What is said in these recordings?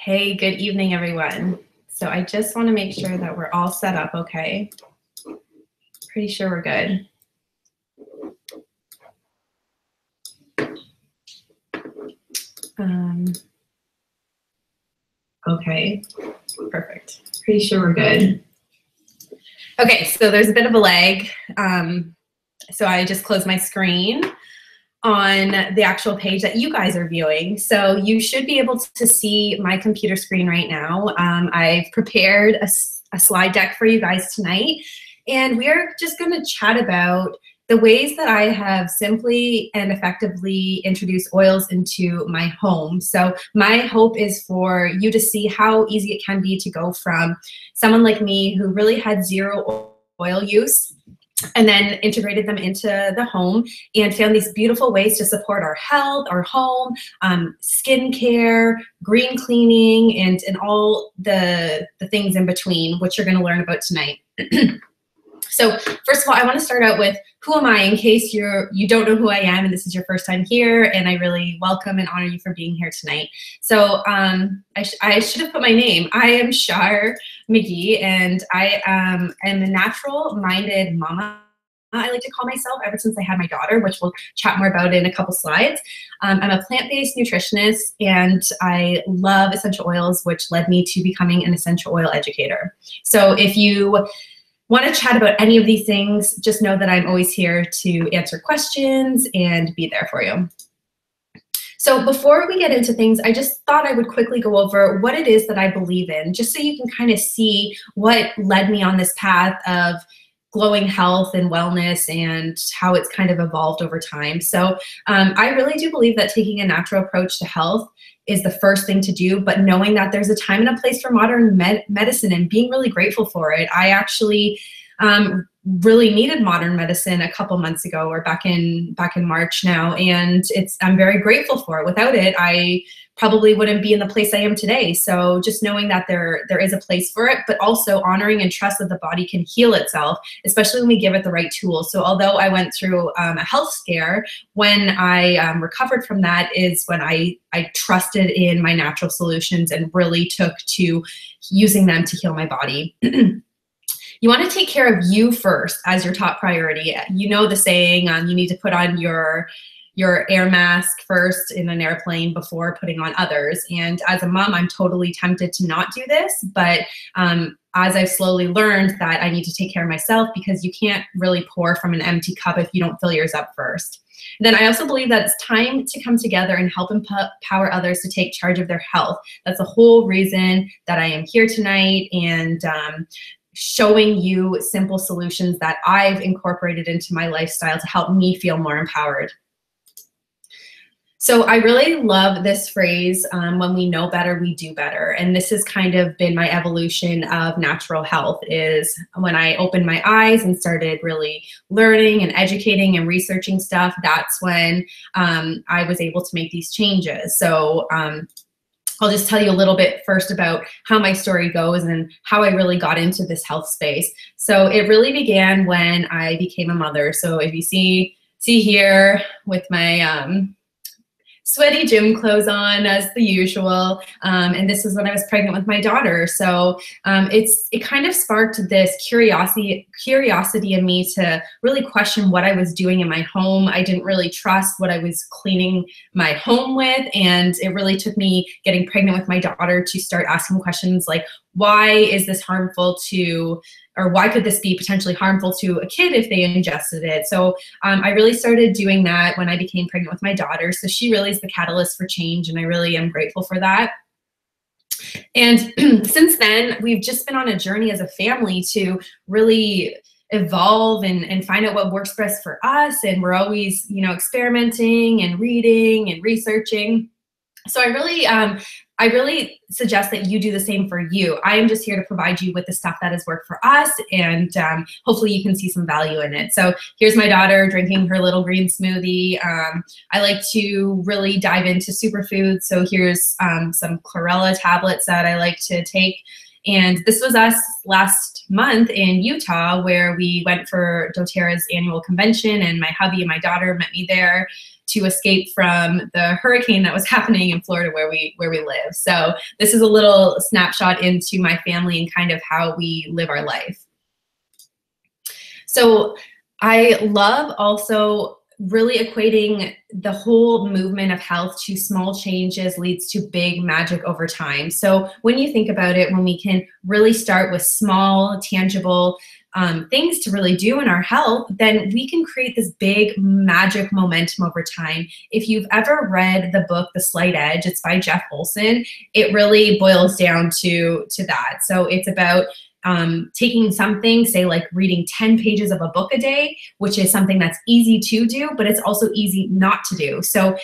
Hey, good evening, everyone. So I just want to make sure that we're all set up okay. Pretty sure we're good. Okay, perfect. Pretty sure we're good. Okay, so there's a bit of a lag. So I just closed my screen on the actual page that you guys are viewing. So you should be able to see my computer screen right now. I've prepared a slide deck for you guys tonight, and we are just going to chat about the ways that I have simply and effectively introduced oils into my home. So my hope is for you to see how easy it can be to go from someone like me who really had zero oil use and then integrated them into the home and found these beautiful ways to support our health, our home, skincare, green cleaning, and all the things in between, which you're going to learn about tonight. So first of all, I want to start out with who am I, in case you don't know who I am and this is your first time here, and I really welcome and honor you for being here tonight. So I should have put my name. I am Shar McGee, and I am a natural-minded mama, I like to call myself, ever since I had my daughter, which we'll chat more about in a couple slides. I'm a plant-based nutritionist, and I love essential oils, which led me to becoming an essential oil educator. So if you want to chat about any of these things, just know that I'm always here to answer questions and be there for you. So before we get into things, I just thought I would quickly go over what it is that I believe in, just so you can kind of see what led me on this path of glowing health and wellness and how it's kind of evolved over time. So I really do believe that taking a natural approach to health is the first thing to do, but knowing that there's a time and a place for modern medicine and being really grateful for it. I actually really needed modern medicine a couple months ago, or back in March now, and I'm very grateful for it. Without it, I probably wouldn't be in the place I am today. So just knowing that there is a place for it, but also honoring and trust that the body can heal itself, especially when we give it the right tools. So although I went through a health scare, when I recovered from that is when I trusted in my natural solutions and really took to using them to heal my body. You want to take care of you first as your top priority. You know the saying, you need to put on your air mask first in an airplane before putting on others. And as a mom, I'm totally tempted to not do this, but as I've slowly learned that I need to take care of myself, because you can't really pour from an empty cup if you don't fill yours up first. And then I also believe that it's time to come together and help empower others to take charge of their health. That's the whole reason that I am here tonight, and showing you simple solutions that I've incorporated into my lifestyle to help me feel more empowered. So I really love this phrase, when we know better, we do better. And this has kind of been my evolution of natural health, is when I opened my eyes and started really learning and educating and researching stuff, that's when I was able to make these changes. So I'll just tell you a little bit first about how my story goes and how I really got into this health space. So it really began when I became a mother. So if you see here with my sweaty gym clothes on as the usual, and this is when I was pregnant with my daughter. So it kind of sparked this curiosity in me to really question what I was doing in my home. I didn't really trust what I was cleaning my home with, and it really took me getting pregnant with my daughter to start asking questions like, why is this harmful to, or why could this be potentially harmful to a kid if they ingested it? So I really started doing that when I became pregnant with my daughter. So she really is the catalyst for change, and I really am grateful for that. And since then, we've just been on a journey as a family to really evolve and find out what works best for us. And we're always, experimenting and reading and researching. So I really suggest that you do the same for you. I am just here to provide you with the stuff that has worked for us, and hopefully you can see some value in it. So here's my daughter drinking her little green smoothie. I like to really dive into superfoods. So here's some chlorella tablets that I like to take. And this was us last month in Utah, where we went for doTERRA's annual convention, and my hubby and my daughter met me there to escape from the hurricane that was happening in Florida where we live. So this is a little snapshot into my family and kind of how we live our life. So I love also really equating the whole movement of health to small changes leads to big magic over time. So when you think about it, when we can really start with small, tangible things to really do in our health, then we can create this big magic momentum over time. If you've ever read the book, The Slight Edge, it's by Jeff Olson, it really boils down to that. So it's about taking something, say like reading 10 pages of a book a day, which is something that's easy to do, but it's also easy not to do. So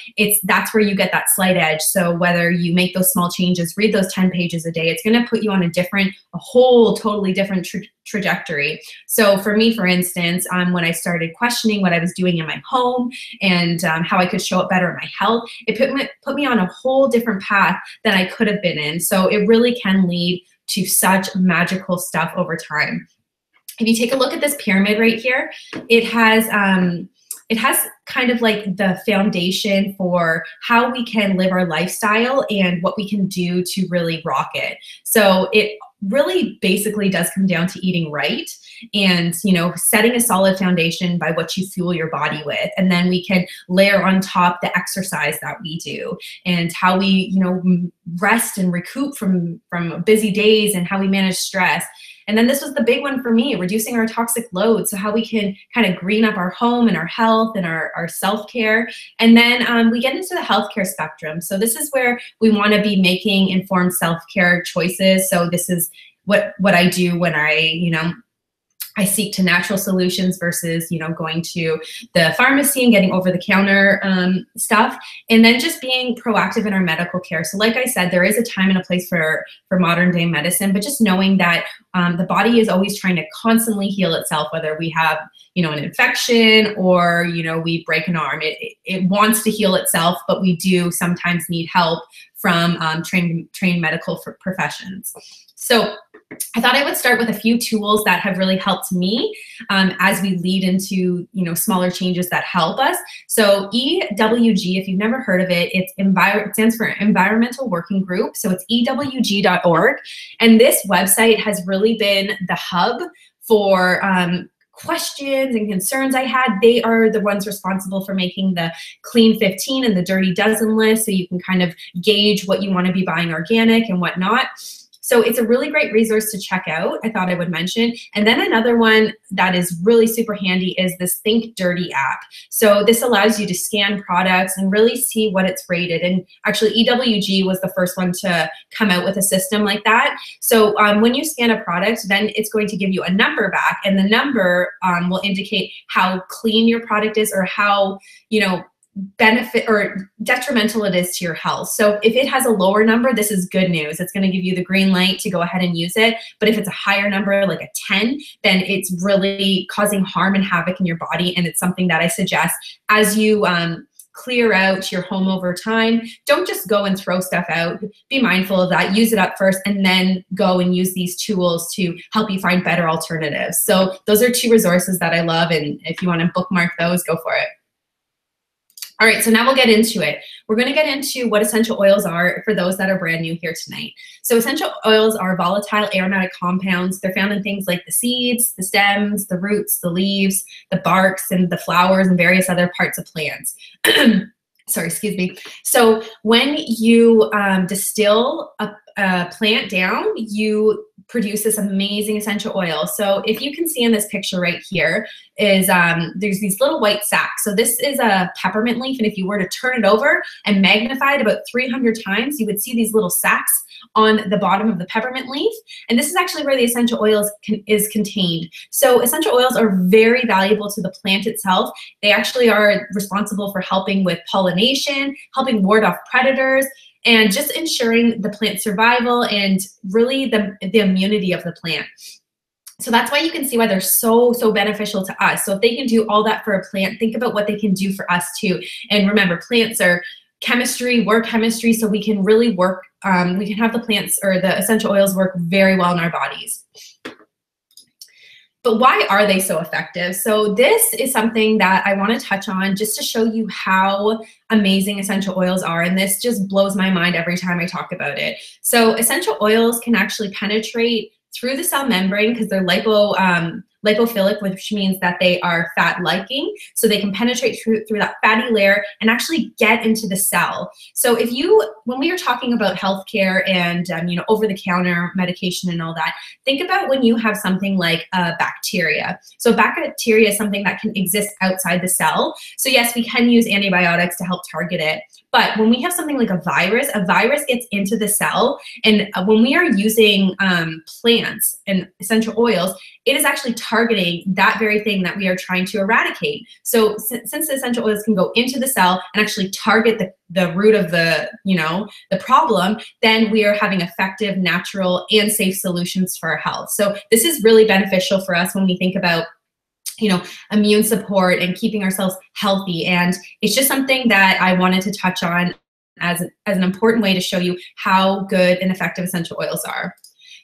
that's where you get that slight edge. So whether you make those small changes, read those 10 pages a day, it's going to put you on a whole totally different trajectory. So for me, for instance, when I started questioning what I was doing in my home and how I could show up better in my health, it put me on a whole different path than I could have been in. So it really can lead to such magical stuff over time. If you take a look at this pyramid right here, it has kind of like the foundation for how we can live our lifestyle and what we can do to really rock it. So it really basically does come down to eating right and, setting a solid foundation by what you fuel your body with. And then we can layer on top the exercise that we do and how we, rest and recoup from busy days and how we manage stress. And then this was the big one for me, reducing our toxic load. So how we can kind of green up our home and our health and our self-care. And then we get into the healthcare spectrum. So this is where we want to be making informed self-care choices. So this is what I do when I seek to natural solutions versus, going to the pharmacy and getting over-the-counter stuff, and then just being proactive in our medical care. So like I said, there is a time and a place for modern-day medicine, but just knowing that the body is always trying to constantly heal itself, whether we have, an infection or, we break an arm. It wants to heal itself, but we do sometimes need help from trained medical professions. So I thought I would start with a few tools that have really helped me as we lead into, smaller changes that help us. So EWG, if you've never heard of it, it stands for Environmental Working Group. So it's ewg.org. And this website has really been the hub for questions and concerns I had. They are the ones responsible for making the Clean 15 and the Dirty Dozen list. So you can kind of gauge what you want to be buying organic and whatnot. So it's a really great resource to check out, I thought I would mention. And then another one that is really super handy is this Think Dirty app. So this allows you to scan products and really see what it's rated. And actually EWG was the first one to come out with a system like that. So when you scan a product, then it's going to give you a number back, and the number will indicate how clean your product is or how, benefit or detrimental it is to your health. So if it has a lower number, this is good news. It's going to give you the green light to go ahead and use it. But if it's a higher number, like a 10, then it's really causing harm and havoc in your body. And it's something that I suggest as you clear out your home over time, don't just go and throw stuff out. Be mindful of that. Use it up first and then go and use these tools to help you find better alternatives. So those are two resources that I love. And if you want to bookmark those, go for it. All right, so now we'll get into it. We're going to get into what essential oils are for those that are brand new here tonight. So essential oils are volatile aromatic compounds. They're found in things like the seeds, the stems, the roots, the leaves, the barks, and the flowers, and various other parts of plants. Sorry, excuse me. So when you distill a plant down, you produce this amazing essential oil. So if you can see in this picture right here is there's these little white sacks. So this is a peppermint leaf, and if you were to turn it over and magnify it about 300 times, you would see these little sacks on the bottom of the peppermint leaf. And this is actually where the essential oils is contained. So essential oils are very valuable to the plant itself. They actually are responsible for helping with pollination, helping ward off predators, and just ensuring the plant's survival and really the immunity of the plant. So that's why you can see why they're so beneficial to us. So if they can do all that for a plant, think about what they can do for us too. And remember, plants are chemistry, we're chemistry, so we can really work, we can have the plants or the essential oils work very well in our bodies. But why are they so effective? So this is something that I want to touch on just to show you how amazing essential oils are. And this just blows my mind every time I talk about it. So essential oils can actually penetrate through the cell membrane because they're lipophilic, which means that they are fat liking. So they can penetrate through that fatty layer and actually get into the cell. So when we are talking about healthcare and over-the-counter medication and all that, think about when you have something like a bacteria. So bacteria is something that can exist outside the cell. So yes, we can use antibiotics to help target it. But when we have something like a virus gets into the cell. And when we are using plants and essential oils, it is actually targeting that very thing that we are trying to eradicate. So since the essential oils can go into the cell and actually target the root of the problem, then we are having effective, natural, and safe solutions for our health. So this is really beneficial for us when we think about immune support and keeping ourselves healthy. And it's just something that I wanted to touch on as an important way to show you how good and effective essential oils are.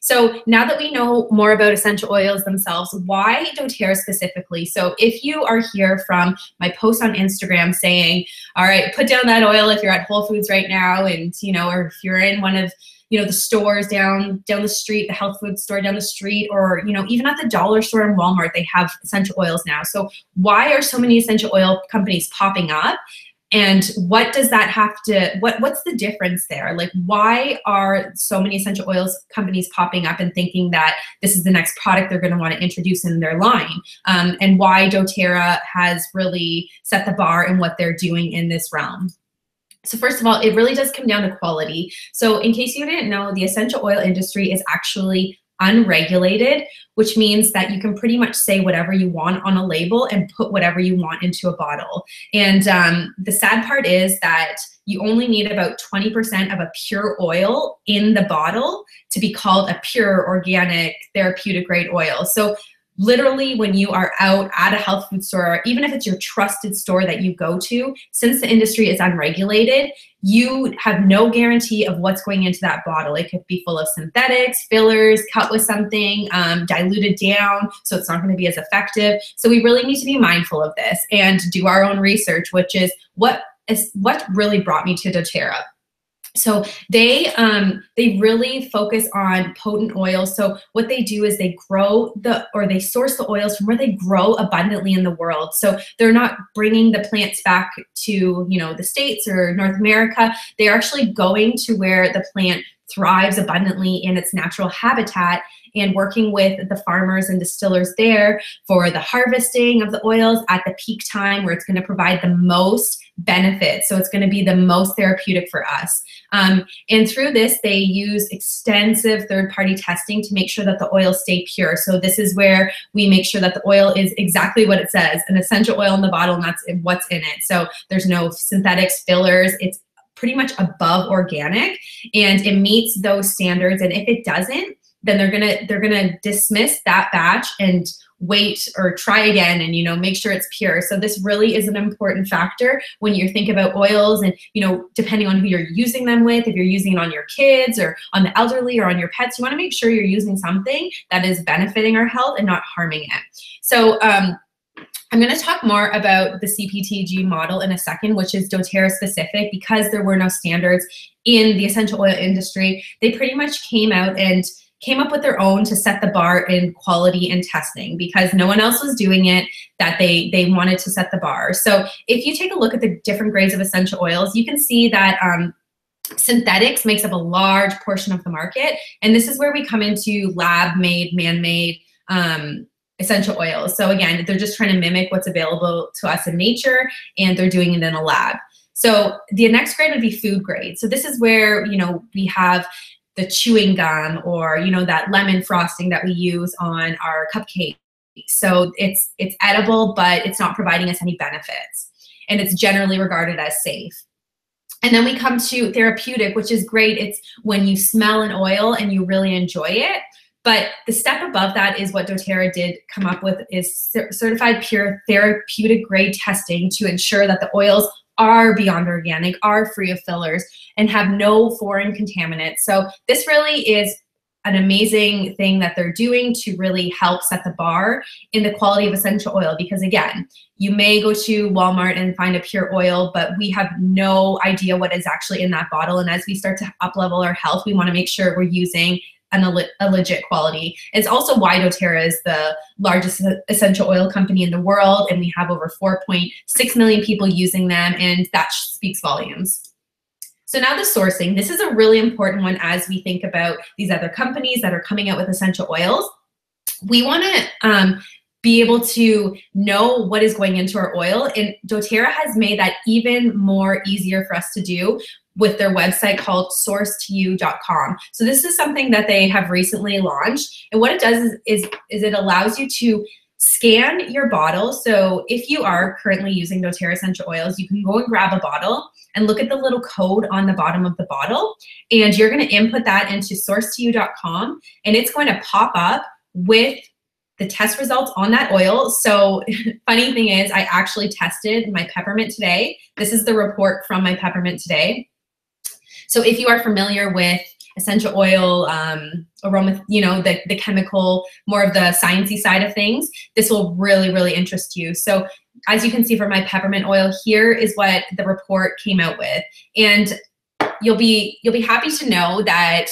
So now that we know more about essential oils themselves, why doTERRA specifically? So if you are here from my post on Instagram saying, all right, put down that oil if you're at Whole Foods right now, and or if you're in one of the stores down the street, the health food store down the street, or even at the dollar store and Walmart, they have essential oils now. So why are so many essential oil companies popping up? And what does that have to, what's the difference there? Like, why are so many essential oils companies popping up and thinking that this is the next product they're going to want to introduce in their line? And why doTERRA has really set the bar in what they're doing in this realm? So first of all, it really does come down to quality. So in case you didn't know, the essential oil industry is actually unregulated, which means that you can pretty much say whatever you want on a label and put whatever you want into a bottle. And the sad part is that you only need about 20% of a pure oil in the bottle to be called a pure, organic, therapeutic grade oil. So literally, when you are out at a health food store, even if it's your trusted store that you go to, since the industry is unregulated, you have no guarantee of what's going into that bottle. It could be full of synthetics, fillers, cut with something, diluted down, so it's not going to be as effective. So we really need to be mindful of this and do our own research, which is what really brought me to doTERRA. So they really focus on potent oils. So what they do is they source the oils from where they grow abundantly in the world. So they're not bringing the plants back to, the States or North America. They're actually going to where the plant thrives abundantly in its natural habitat and working with the farmers and distillers there for the harvesting of the oils at the peak time where it's going to provide the most benefit. So it's going to be the most therapeutic for us. And through this, they use extensive third-party testing to make sure that the oils stay pure. So this is where we make sure that the oil is exactly what it says, an essential oil in the bottle, and that's what's in it. So there's no synthetics, fillers. It's pretty much above organic, and it meets those standards. And if it doesn't, then they're gonna dismiss that batch and wait or try again and make sure it's pure. So this really is an important factor when you think about oils, and depending on who you're using them with, if you're using it on your kids or on the elderly or on your pets, you want to make sure you're using something that is benefiting our health and not harming it. So I'm going to talk more about the CPTG model in a second, which is doTERRA specific. Because there were no standards in the essential oil industry, they pretty much came up with their own to set the bar in quality and testing, because no one else was doing it, that they wanted to set the bar. So if you take a look at the different grades of essential oils, you can see that synthetics makes up a large portion of the market. And this is where we come into lab-made, man-made essential oils. So again, they're just trying to mimic what's available to us in nature, and they're doing it in a lab. So the next grade would be food grade. So this is where, we have the chewing gum or, that lemon frosting that we use on our cupcakes. So it's edible, but it's not providing us any benefits. And it's generally regarded as safe. And then we come to therapeutic, which is great. It's when you smell an oil and you really enjoy it. But the step above that is what doTERRA did come up with, is certified pure therapeutic grade testing to ensure that the oils are beyond organic, are free of fillers, and have no foreign contaminants. So this really is an amazing thing that they're doing to really help set the bar in the quality of essential oil. Because again, you may go to Walmart and find a pure oil, but we have no idea what is actually in that bottle. And as we start to up-level our health, we want to make sure we're using a legit quality. It's also why doTERRA is the largest essential oil company in the world, and we have over 4.6 million people using them, and that speaks volumes. So now the sourcing. This is a really important one as we think about these other companies that are coming out with essential oils. We want to be able to know what is going into our oil, and doTERRA has made that even more easier for us to do with their website called sourcetoyou.com. So this is something that they have recently launched, and what it does is it allows you to scan your bottle. So if you are currently using doTERRA essential oils, you can go and grab a bottle and look at the little code on the bottom of the bottle, and you're going to input that into sourcetoyou.com, and it's going to pop up with the test results on that oil. So funny thing is, I actually tested my Peppermint today. This is the report from my Peppermint today. So if you are familiar with essential oil, aroma, you know, the chemical, more of the sciencey side of things, this will really, really interest you. So as you can see from my Peppermint oil, here is what the report came out with. And you'll be happy to know that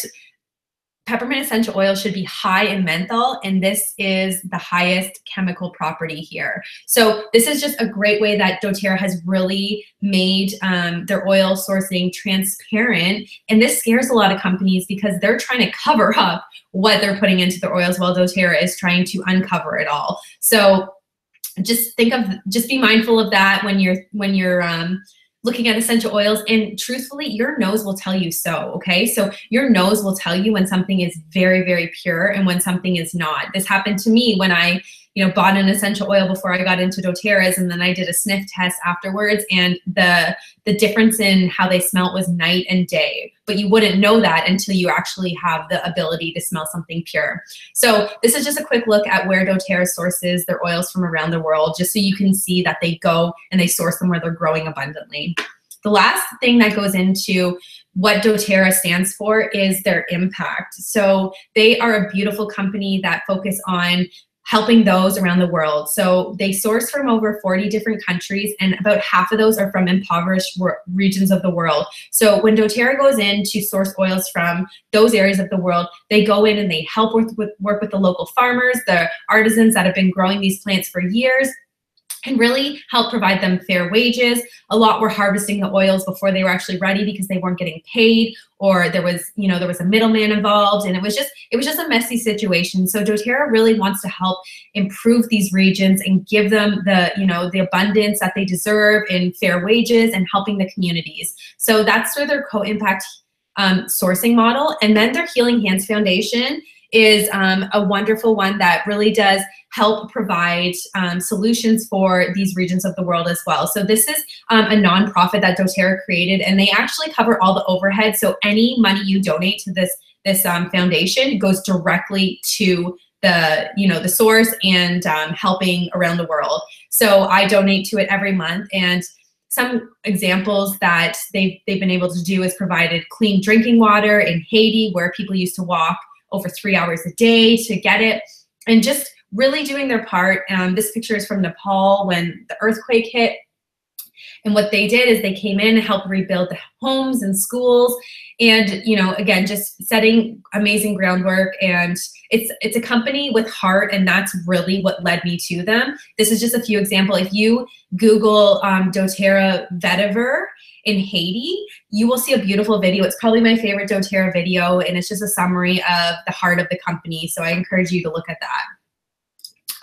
peppermint essential oil should be high in menthol, and this is the highest chemical property here. So this is just a great way that doTERRA has really made their oil sourcing transparent, and this scares a lot of companies because they're trying to cover up what they're putting into their oils while doTERRA is trying to uncover it all. So just be mindful of that when you're looking at essential oils, and truthfully, your nose will tell you so, okay? So your nose will tell you when something is very, very pure and when something is not. This happened to me when I, bought an essential oil before I got into doTERRA's, and then I did a sniff test afterwards, and the difference in how they smelled was night and day. But you wouldn't know that until you actually have the ability to smell something pure. So this is just a quick look at where doTERRA sources their oils from around the world, just so you can see that they go and they source them where they're growing abundantly. The last thing that goes into what doTERRA stands for is their impact. So they are a beautiful company that focus on helping those around the world. So they source from over 40 different countries, and about half of those are from impoverished regions of the world. So when doTERRA goes in to source oils from those areas of the world, they go in and they help work with the local farmers, the artisans that have been growing these plants for years, and really help provide them fair wages. A lot were harvesting the oils before they were actually ready because they weren't getting paid, or there was a middleman involved, and it was just a messy situation. So doTERRA really wants to help improve these regions and give them the abundance that they deserve in fair wages and helping the communities. So that's through their co-impact sourcing model. And then their Healing Hands Foundation is a wonderful one that really does help provide solutions for these regions of the world as well. So this is a nonprofit that doTERRA created, and they actually cover all the overhead. So any money you donate to this foundation goes directly to the source and helping around the world. So I donate to it every month, and some examples that they've been able to do is provided clean drinking water in Haiti, where people used to walk over 3 hours a day to get it, and just really doing their part. This picture is from Nepal when the earthquake hit. And what they did is they came in and helped rebuild the homes and schools, and again, just setting amazing groundwork. And it's a company with heart, and that's really what led me to them. This is just a few examples. If you Google doTERRA vetiver in Haiti, you will see a beautiful video. It's probably my favorite doTERRA video, and it's just a summary of the heart of the company. So I encourage you to look at that.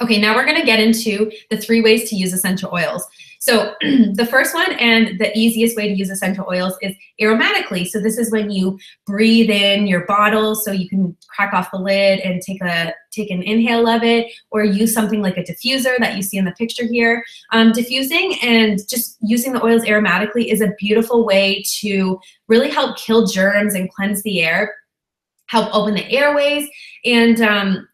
Okay, now we're gonna get into the 3 ways to use essential oils. So the first one, and the easiest way to use essential oils, is aromatically. So this is when you breathe in your bottle, so you can crack off the lid and take an inhale of it, or use something like a diffuser that you see in the picture here. Diffusing and just using the oils aromatically is a beautiful way to really help kill germs and cleanse the air, help open the airways. And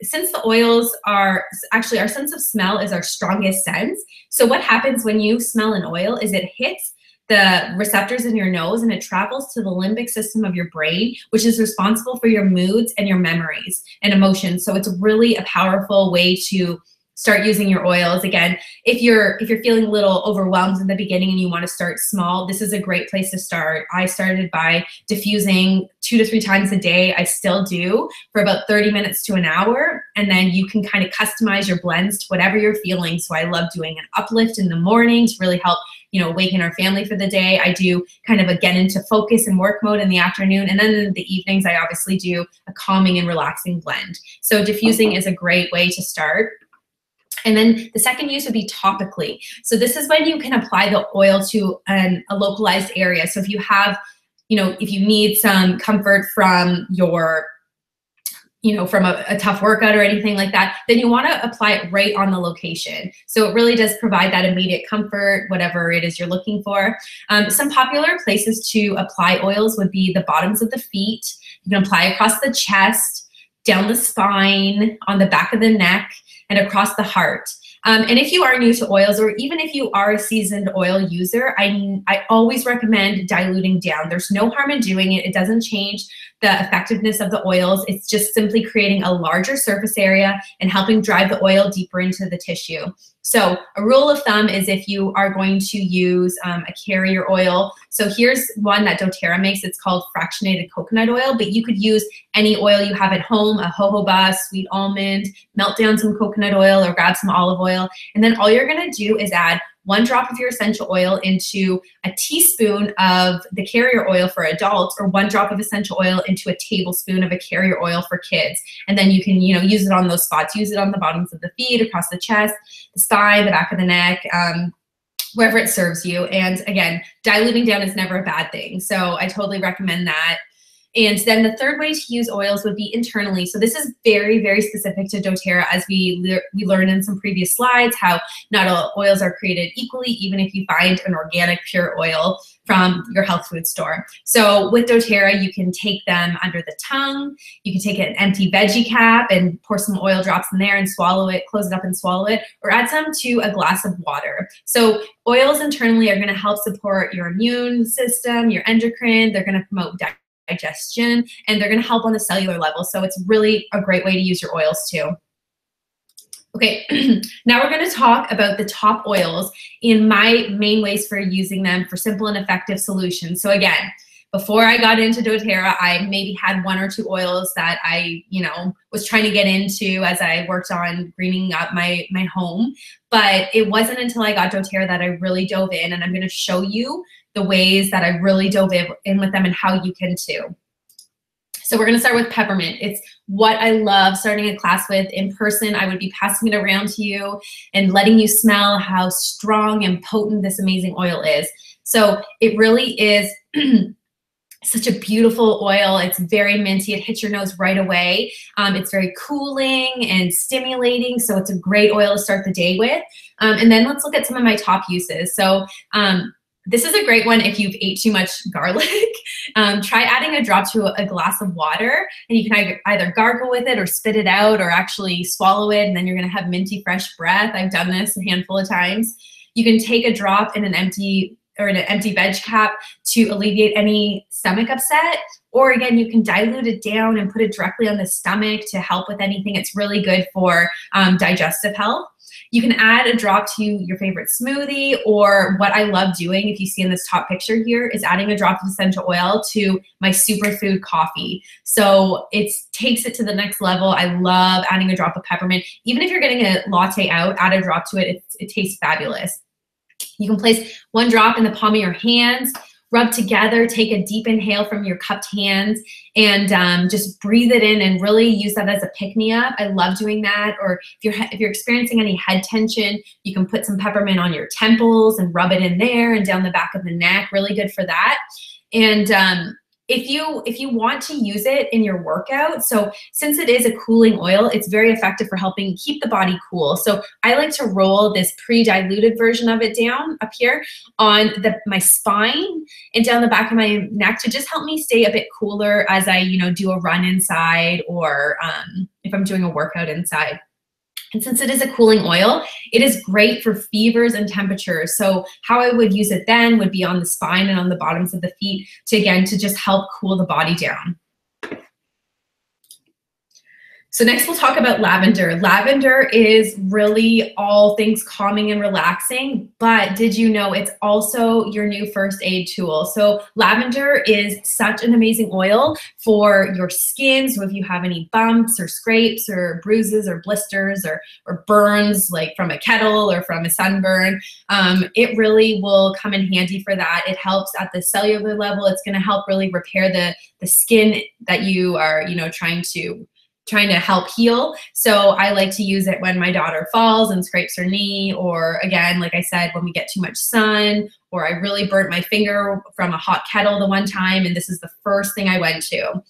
since the oils are actually, our sense of smell is our strongest sense. So what happens when you smell an oil is it hits the receptors in your nose, and it travels to the limbic system of your brain, which is responsible for your moods and your memories and emotions. So it's really a powerful way to start using your oils. Again, if you're feeling a little overwhelmed in the beginning and you want to start small, this is a great place to start. I started by diffusing 2 to 3 times a day. I still do for about 30 minutes to an hour. And then you can kind of customize your blends to whatever you're feeling. So I love doing an uplift in the morning to really help, you know, awaken our family for the day. I do kind of a get into focus and work mode in the afternoon. And then in the evenings, I obviously do a calming and relaxing blend. So diffusing is a great way to start. And then the second use would be topically. So this is when you can apply the oil to a localized area. So if you have, you know, if you need some comfort from your, you know, from a tough workout or anything like that, then you want to apply it right on the location. So it really does provide that immediate comfort, whatever it is you're looking for. Some popular places to apply oils would be the bottoms of the feet. You can apply across the chest, down the spine, on the back of the neck, and across the heart. And if you are new to oils, or even if you are a seasoned oil user, I always recommend diluting down. There's no harm in doing it. It doesn't change the effectiveness of the oils. It's just simply creating a larger surface area and helping drive the oil deeper into the tissue. So a rule of thumb is if you are going to use a carrier oil, so here's one that doTERRA makes. It's called fractionated coconut oil, but you could use any oil you have at home, a jojoba, sweet almond, melt down some coconut oil or grab some olive oil. And then all you're gonna do is add 1 drop of your essential oil into a teaspoon of the carrier oil for adults, or 1 drop of essential oil into a tablespoon of a carrier oil for kids. And then you can, you know, use it on those spots. Use it on the bottoms of the feet, across the chest, the spine, the back of the neck, wherever it serves you. And again, diluting down is never a bad thing. So I totally recommend that. And then the third way to use oils would be internally. So this is very, very specific to doTERRA, as we learned in some previous slides, how not all oils are created equally, even if you find an organic pure oil from your health food store. So with doTERRA, you can take them under the tongue. You can take an empty veggie cap and pour some oil drops in there and swallow it, close it up and swallow it, or add some to a glass of water. So oils internally are gonna help support your immune system, your endocrine. They're gonna promote digestion, and they're going to help on the cellular level. So it's really a great way to use your oils too. Okay, now we're going to talk about the top oils in my main ways for using them for simple and effective solutions. So again, before I got into doTERRA, I maybe had 1 or 2 oils that I, you know, was trying to get into as I worked on greening up my home. But it wasn't until I got doTERRA that I really dove in, and I'm going to show you the ways that I really dove in with them and how you can too. So we're going to start with peppermint. It's what I love starting a class with in person. I would be passing it around to you and letting you smell how strong and potent this amazing oil is. So it really is such a beautiful oil. It's very minty. It hits your nose right away. It's very cooling and stimulating. So it's a great oil to start the day with. And then let's look at some of my top uses. So this is a great one if you've ate too much garlic. Try adding a drop to a glass of water, and you can either gargle with it or spit it out or actually swallow it, and then you're gonna have minty fresh breath. I've done this a handful of times. You can take a drop in an empty veg cap to alleviate any stomach upset, or again, you can dilute it down and put it directly on the stomach to help with anything. It's really good for digestive health. You can add a drop to your favorite smoothie, or what I love doing, if you see in this top picture here, is adding a drop of essential oil to my superfood coffee. So it takes it to the next level. I love adding a drop of peppermint. Even if you're getting a latte out, add a drop to it. It tastes fabulous. You can place 1 drop in the palm of your hands, rub together, take a deep inhale from your cupped hands, and just breathe it in and really use that as a pick-me-up. I love doing that. Or if you're experiencing any head tension, you can put some peppermint on your temples and rub it in there and down the back of the neck. Really good for that. And if you want to use it in your workout, so since it is a cooling oil, it's very effective for helping keep the body cool. So I like to roll this pre-diluted version of it down up here on my spine and down the back of my neck to just help me stay a bit cooler as I, do a run inside, or if I'm doing a workout inside. And since it is a cooling oil, it is great for fevers and temperatures. So how I would use it then would be on the spine and on the bottoms of the feet to, again, to just help cool the body down. So next we'll talk about lavender. Lavender is really all things calming and relaxing, but did you know it's also your new first aid tool? So lavender is such an amazing oil for your skin. So if you have any bumps or scrapes or bruises or blisters or burns like from a kettle or from a sunburn, it really will come in handy for that. It helps at the cellular level. It's gonna help really repair the skin that you are, trying to help heal. So I like to use it when my daughter falls and scrapes her knee, or again, like I said, when we get too much sun, or I really burnt my finger from a hot kettle the one time, and this is the first thing I went to.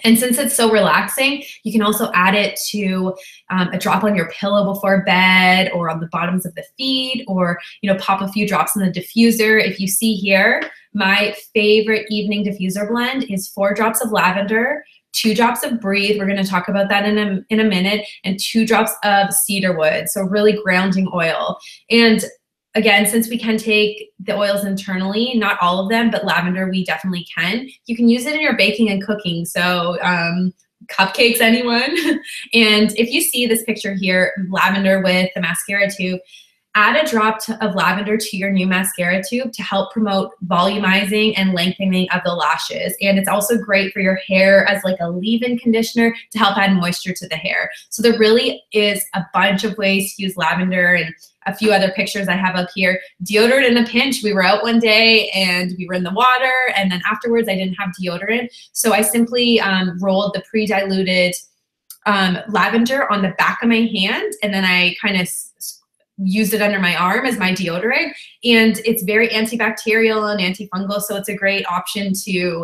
And since it's so relaxing, you can also add it to a drop on your pillow before bed, or on the bottoms of the feet, or pop a few drops in the diffuser. If you see here, my favorite evening diffuser blend is 4 drops of lavender, 2 drops of breathe, we're going to talk about that in a minute, and 2 drops of cedarwood, so really grounding oil. And again, since we can take the oils internally, not all of them, but lavender we definitely can, you can use it in your baking and cooking. So cupcakes, anyone? And if you see this picture here, lavender with the mascara tube, add a drop of lavender to your new mascara tube to help promote volumizing and lengthening of the lashes. And it's also great for your hair as like a leave-in conditioner to help add moisture to the hair. So there really is a bunch of ways to use lavender, and a few other pictures I have up here. Deodorant in a pinch. We were out one day and we were in the water, and then afterwards I didn't have deodorant. So I simply rolled the pre-diluted lavender on the back of my hand, and then I kind of used it under my arm as my deodorant, and it's very antibacterial and antifungal, so it's a great option to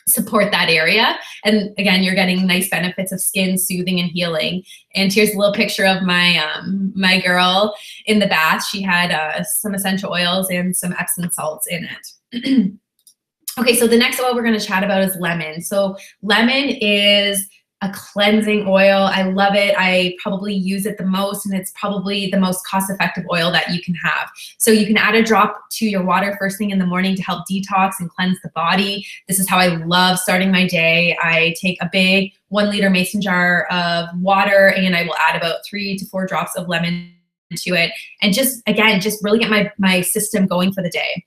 support that area. And again, you're getting nice benefits of skin soothing and healing. And here's a little picture of my my girl in the bath. She had some essential oils and some Epsom salts in it. Okay, so the next oil we're going to chat about is lemon. So lemon is a cleansing oil. I love it. I probably use it the most, and it's probably the most cost-effective oil that you can have. So you can add a drop to your water first thing in the morning to help detox and cleanse the body. This is how I love starting my day. I take a big 1-liter mason jar of water, and I will add about 3 to 4 drops of lemon to it, and just really get my system going for the day.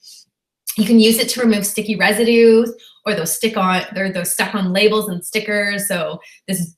You can use it to remove sticky residues or those stuck on labels and stickers. So this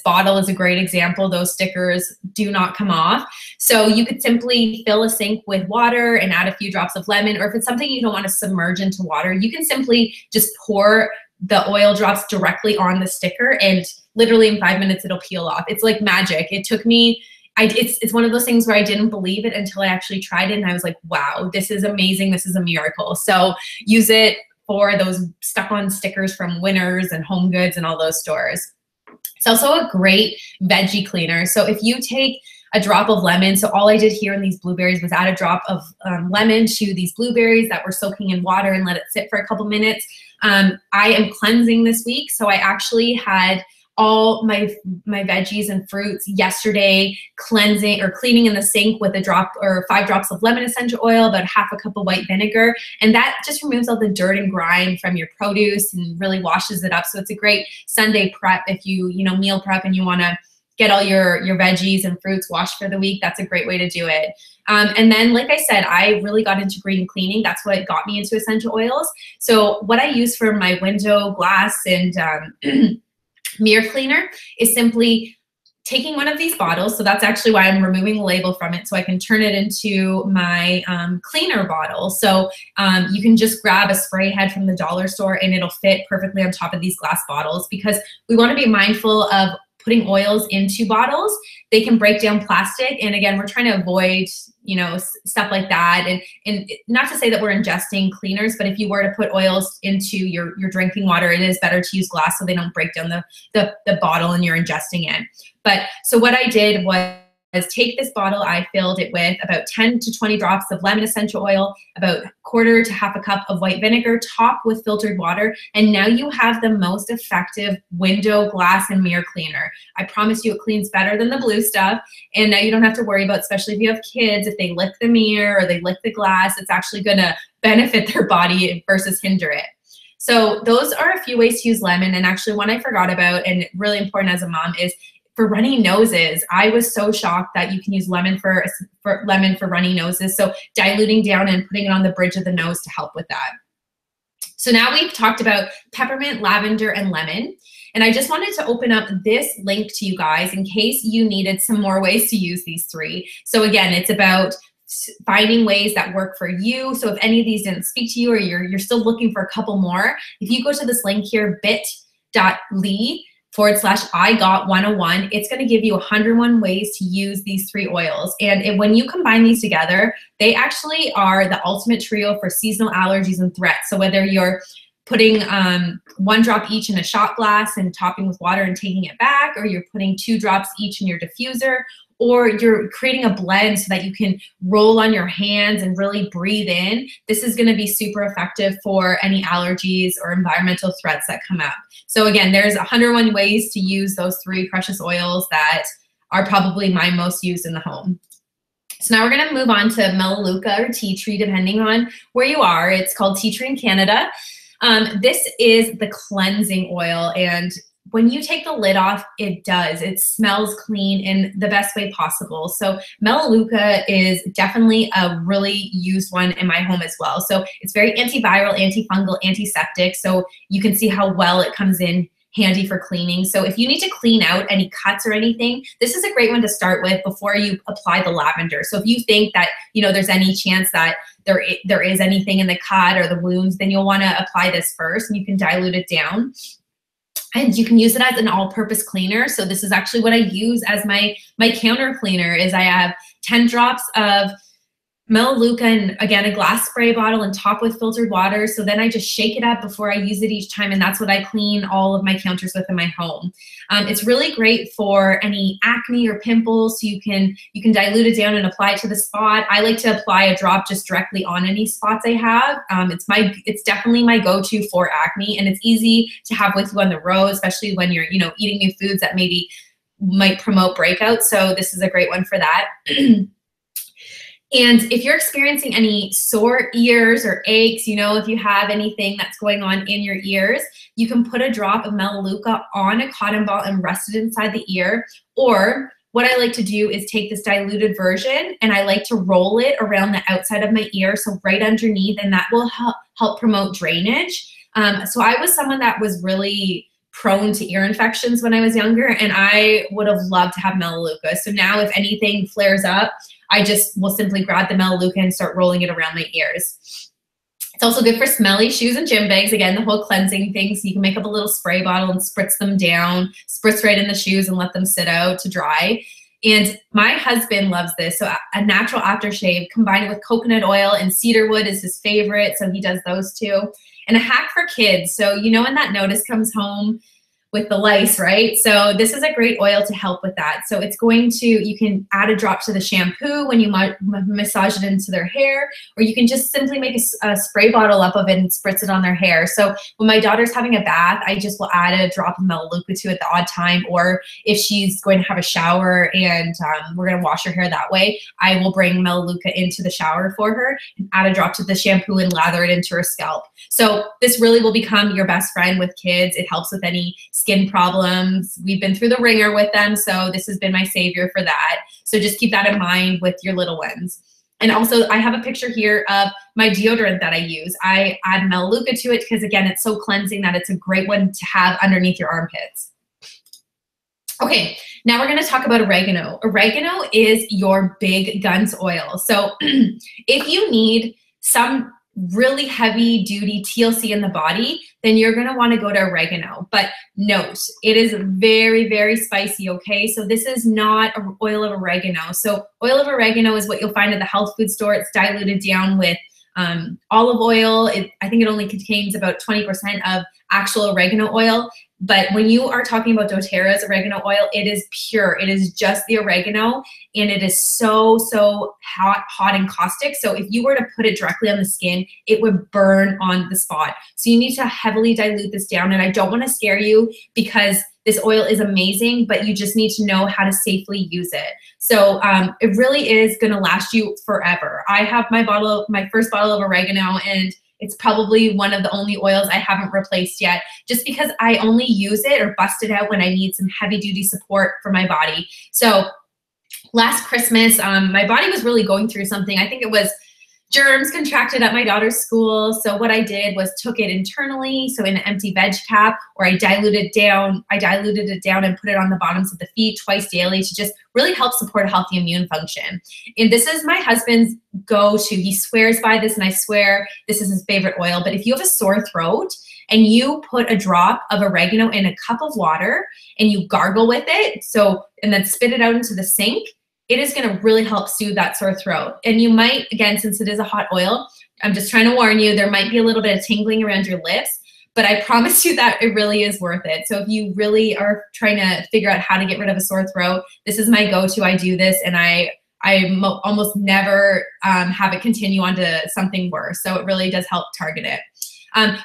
bottle is a great example. Those stickers do not come off. So you could simply fill a sink with water and add a few drops of lemon, or if it's something you don't want to submerge into water, you can simply just pour the oil drops directly on the sticker, and literally in 5 minutes it'll peel off. It's like magic. It took me it's one of those things where I didn't believe it until I actually tried it, and I was like, wow, this is amazing. This is a miracle. So use it for those stuck-on stickers from Winners and Home Goods and all those stores. It's also a great veggie cleaner. So if you take a drop of lemon, so all I did here in these blueberries was add a drop of lemon to these blueberries that were soaking in water and let it sit for a couple minutes. I am cleansing this week, so I actually had all my veggies and fruits yesterday cleansing or cleaning in the sink with a drop or 5 drops of lemon essential oil, about ½ a cup of white vinegar, and that just removes all the dirt and grime from your produce and really washes it up. So it's a great Sunday prep if you meal prep and you want to get all your veggies and fruits washed for the week. That's a great way to do it. And then, like I said, I really got into green cleaning. That's what got me into essential oils. So what I use for my window glass and mirror cleaner is simply taking one of these bottles. So that's actually why I'm removing the label from it, so I can turn it into my cleaner bottle. So you can just grab a spray head from the dollar store and it'll fit perfectly on top of these glass bottles, because we want to be mindful of putting oils into bottles. They can break down plastic, and again, we're trying to avoid stuff like that. And not to say that we're ingesting cleaners, but if you were to put oils into your drinking water, it is better to use glass so they don't break down the bottle and you're ingesting it. But so what I did was take this bottle, I filled it with about 10 to 20 drops of lemon essential oil, about quarter to half a cup of white vinegar, top with filtered water, and now you have the most effective window, glass, and mirror cleaner. I promise you it cleans better than the blue stuff, and now you don't have to worry about, especially if you have kids, if they lick the mirror or they lick the glass, it's actually gonna benefit their body versus hinder it. So those are a few ways to use lemon, and actually one I forgot about and really important as a mom is for runny noses. I was so shocked that you can use lemon for runny noses. So diluting down and putting it on the bridge of the nose to help with that. So now we've talked about peppermint, lavender, and lemon. And I just wanted to open up this link to you guys in case you needed some more ways to use these three. So again, it's about finding ways that work for you. So if any of these didn't speak to you or you're still looking for a couple more, if you go to this link here, bit.ly/I got101, it's going to give you 101 ways to use these three oils. And when you combine these together, they actually are the ultimate trio for seasonal allergies and threats. So whether you're putting 1 drop each in a shot glass and topping with water and taking it back, or you're putting 2 drops each in your diffuser, or you're creating a blend so that you can roll on your hands and really breathe in, this is going to be super effective for any allergies or environmental threats that come up. So again, there's 101 ways to use those 3 precious oils that are probably my most used in the home. So now we're going to move on to Melaleuca or tea tree, depending on where you are. It's called tea tree in Canada. This is the cleansing oil, and when you take the lid off, it smells clean in the best way possible. So Melaleuca is definitely a really used one in my home as well. So it's very antiviral, antifungal, antiseptic. So you can see how well it comes in handy for cleaning. So if you need to clean out any cuts or anything, this is a great one to start with before you apply the lavender. So if you think that, there's any chance that there is anything in the cut or the wounds, then you'll want to apply this first, and you can dilute it down. And you can use it as an all-purpose cleaner. So this is actually what I use as my counter cleaner. Is I have 10 drops of Melaleuca and again a glass spray bottle and top with filtered water. So then I just shake it up before I use it each time, and that's what I clean all of my counters with in my home. It's really great for any acne or pimples. So you can dilute it down and apply it to the spot. I like to apply a drop just directly on any spots I have. It's definitely my go-to for acne, and it's easy to have with you on the road, especially when you're eating new foods that maybe might promote breakouts. So this is a great one for that. And if you're experiencing any sore ears or aches, if you have anything that's going on in your ears, you can put a drop of Melaleuca on a cotton ball and rest it inside the ear. Or what I like to do is take this diluted version and I like to roll it around the outside of my ear, so right underneath, and that will help promote drainage. So I was someone that was really prone to ear infections when I was younger, and I would have loved to have Melaleuca. So now if anything flares up, I just will simply grab the Melaleuca and start rolling it around my ears. It's also good for smelly shoes and gym bags. Again, the whole cleansing thing. So you can make up a little spray bottle and spritz them down, spritz right in the shoes and let them sit out to dry. And my husband loves this. So a natural aftershave combined with coconut oil and cedarwood is his favorite. So he does those too. And a hack for kids. So when that notice comes home with the lice, right? So this is a great oil to help with that. So you can add a drop to the shampoo when you massage it into their hair, or you can just simply make a spray bottle up of it and spritz it on their hair. So when my daughter's having a bath, I just will add a drop of Melaleuca to it at the odd time, or if she's going to have a shower and we're going to wash her hair that way, I will bring Melaleuca into the shower for her and add a drop to the shampoo and lather it into her scalp. So this really will become your best friend with kids. It helps with any skin problems. We've been through the ringer with them, so this has been my savior for that. So just keep that in mind with your little ones. And also I have a picture here of my deodorant that I use. I add Melaleuca to it because again, it's so cleansing that it's a great one to have underneath your armpits. Okay, now we're going to talk about oregano. Oregano is your big guns oil. So if you need some really heavy duty TLC in the body, then you're going to want to go to oregano. But note, it is very, very spicy, okay? So this is not oil of oregano. So oil of oregano is what you'll find at the health food store. It's diluted down with olive oil. I think it only contains about 20% of actual oregano oil. But when you are talking about doTERRA's oregano oil, it is pure. It is just the oregano, and it is so, so hot and caustic. So if you were to put it directly on the skin, it would burn on the spot. So you need to heavily dilute this down. And I don't want to scare you because this oil is amazing, but you just need to know how to safely use it. So it really is going to last you forever. I have my first bottle of oregano, and it's probably one of the only oils I haven't replaced yet, just because I only use it or bust it out when I need some heavy duty support for my body. So last Christmas, my body was really going through something. I think it was germs contracted at my daughter's school. So what I did was took it internally, so in an empty veg cap, or I diluted it down and put it on the bottoms of the feet twice daily to just really help support a healthy immune function. And this is my husband's go-to. He swears by this, and I swear this is his favorite oil. But if you have a sore throat and you put a drop of oregano in a cup of water and you gargle with it, and then spit it out into the sink, it is going to really help soothe that sore throat. And you might, again, since it is a hot oil, I'm just trying to warn you, there might be a little bit of tingling around your lips, but I promise you that it really is worth it. So if you really are trying to figure out how to get rid of a sore throat, this is my go-to. I do this, and I almost never have it continue on to something worse. So it really does help target it.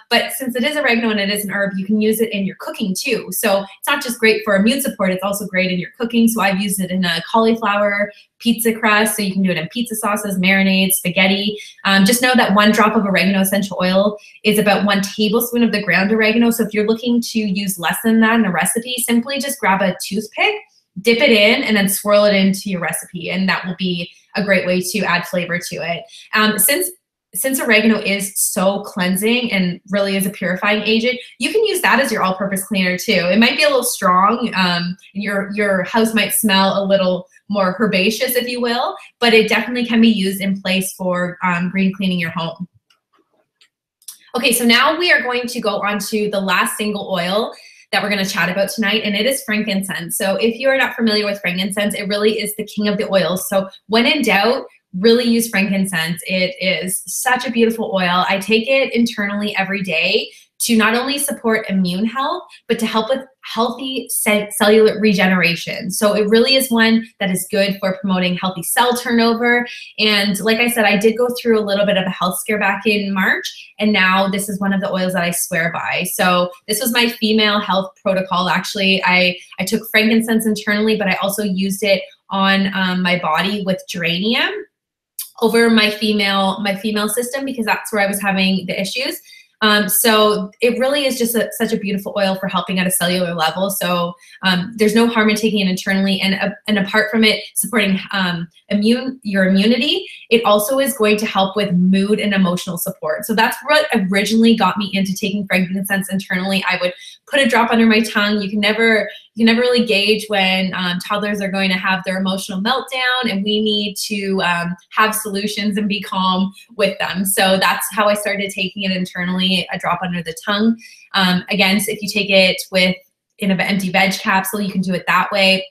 But since it is oregano and it is an herb, you can use it in your cooking too. So it's not just great for immune support, it's also great in your cooking. So I've used it in a cauliflower pizza crust, so you can do it in pizza sauces, marinades, spaghetti. Just know that 1 drop of oregano essential oil is about 1 tablespoon of the ground oregano. So if you're looking to use less than that in a recipe, simply just grab a toothpick, dip it in, and then swirl it into your recipe. And that will be a great way to add flavor to it. Since oregano is so cleansing and really is a purifying agent, you can use that as your all-purpose cleaner too. It might be a little strong. Your house might smell a little more herbaceous, if you will, but it definitely can be used in place for green cleaning your home. Okay, so now we are going to go on to the last single oil that we're going to chat about tonight, and it is frankincense. So if you are not familiar with frankincense, it really is the king of the oils. So when in doubt, really use frankincense. It is such a beautiful oil. I take it internally every day to not only support immune health, but to help with healthy cellular regeneration. So it really is one that is good for promoting healthy cell turnover. And like I said, I did go through a little bit of a health scare back in March, and now this is one of the oils that I swear by. So this was my female health protocol. Actually, I took frankincense internally, but I also used it on my body with geranium over my female system, because that's where I was having the issues. So it really is just such a beautiful oil for helping at a cellular level. So there's no harm in taking it internally, and apart from it supporting your immunity, it also is going to help with mood and emotional support. So that's what originally got me into taking frankincense internally. I would put a drop under my tongue. You can never really gauge when toddlers are going to have their emotional meltdown, and we need to have solutions and be calm with them. So that's how I started taking it internally, a drop under the tongue. Again, so if you take it in an empty veg capsule, you can do it that way.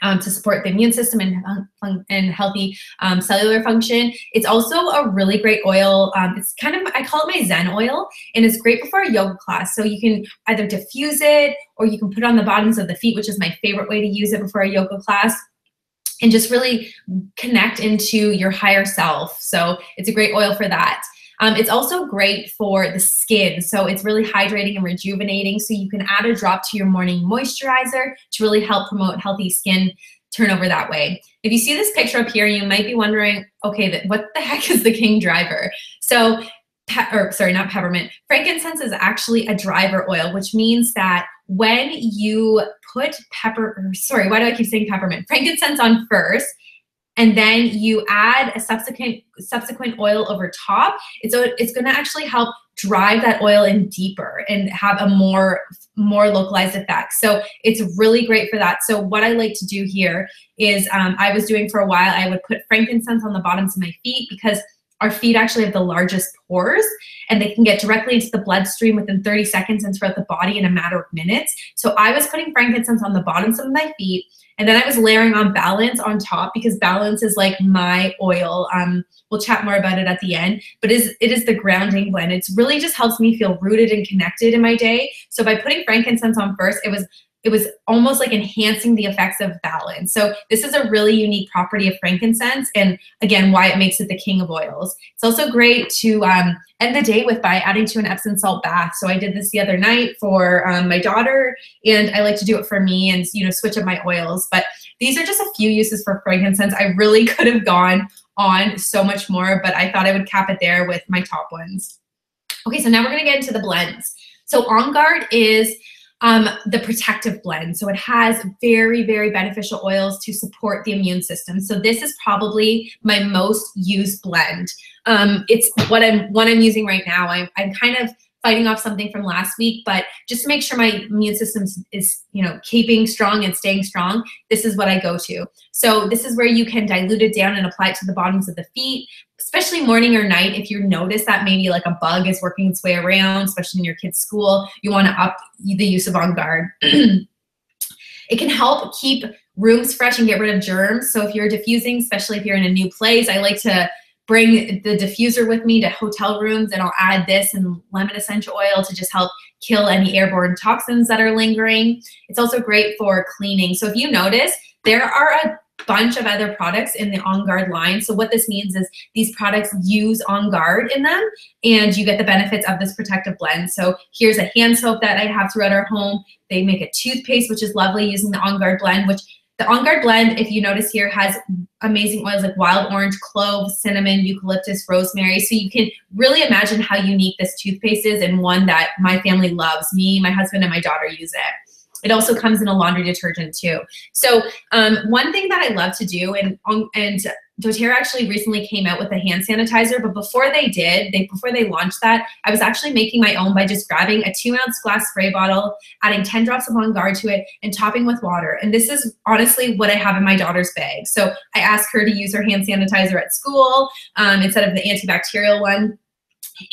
To support the immune system and healthy cellular function. It's also a really great oil. It's kind of, I call it my Zen oil, and it's great before a yoga class. So you can either diffuse it, or you can put it on the bottoms of the feet, which is my favorite way to use it before a yoga class, and just really connect into your higher self. So it's a great oil for that. It's also great for the skin. So it's really hydrating and rejuvenating. So you can add a drop to your morning moisturizer to really help promote healthy skin turnover that way. If you see this picture up here, you might be wondering, okay, what the heck is the king driver? So, not peppermint. Frankincense is actually a driver oil, which means that when you put why do I keep saying peppermint? Frankincense on first, and then you add a subsequent oil over top, it's going to actually help drive that oil in deeper and have a more localized effect. So it's really great for that. So what I like to do here is I was doing for a while, I would put frankincense on the bottoms of my feet, because our feet actually have the largest pores, and they can get directly into the bloodstream within 30 seconds and throughout the body in a matter of minutes. So I was putting frankincense on the bottoms of my feet, and then I was layering on Balance on top, because Balance is like my oil. We'll chat more about it at the end, but it is the grounding blend. It really just helps me feel rooted and connected in my day. So by putting frankincense on first, it was almost like enhancing the effects of Balance. So this is a really unique property of frankincense, and again, why it makes it the king of oils. It's also great to end the day with by adding to an Epsom salt bath. So I did this the other night for my daughter, and I like to do it for me and, you know, switch up my oils. But these are just a few uses for frankincense. I really could have gone on so much more, but I thought I would cap it there with my top ones. Okay, so now we're gonna get into the blends. So On Guard is the protective blend. So it has very, very beneficial oils to support the immune system. So this is probably my most used blend. It's what I'm using right now. I'm kind of fighting off something from last week, but just to make sure my immune system is, you know, keeping strong and staying strong, this is what I go to. So this is where you can dilute it down and apply it to the bottoms of the feet, especially morning or night. If you notice that maybe like a bug is working its way around, especially in your kid's school, you want to up the use of On Guard. It can help keep rooms fresh and get rid of germs. So if you're diffusing, especially if you're in a new place, I like to bring the diffuser with me to hotel rooms, and I'll add this and lemon essential oil to just help kill any airborne toxins that are lingering. It's also great for cleaning. So if you notice, there are a bunch of other products in the On Guard line. So what this means is these products use On Guard in them, and you get the benefits of this protective blend. So here's a hand soap that I have throughout our home. They make a toothpaste, which is lovely, using the On Guard blend, which the On Guard blend, if you notice here, has amazing oils like wild orange, clove, cinnamon, eucalyptus, rosemary. So you can really imagine how unique this toothpaste is, and one that my family loves. Me, my husband, and my daughter use it. It also comes in a laundry detergent too. So one thing that I love to do, and doTERRA actually recently came out with a hand sanitizer, but before they launched that, I was actually making my own by just grabbing a 2-ounce glass spray bottle, adding 10 drops of On Guard to it, and topping with water. And this is honestly what I have in my daughter's bag. So I asked her to use her hand sanitizer at school instead of the antibacterial one.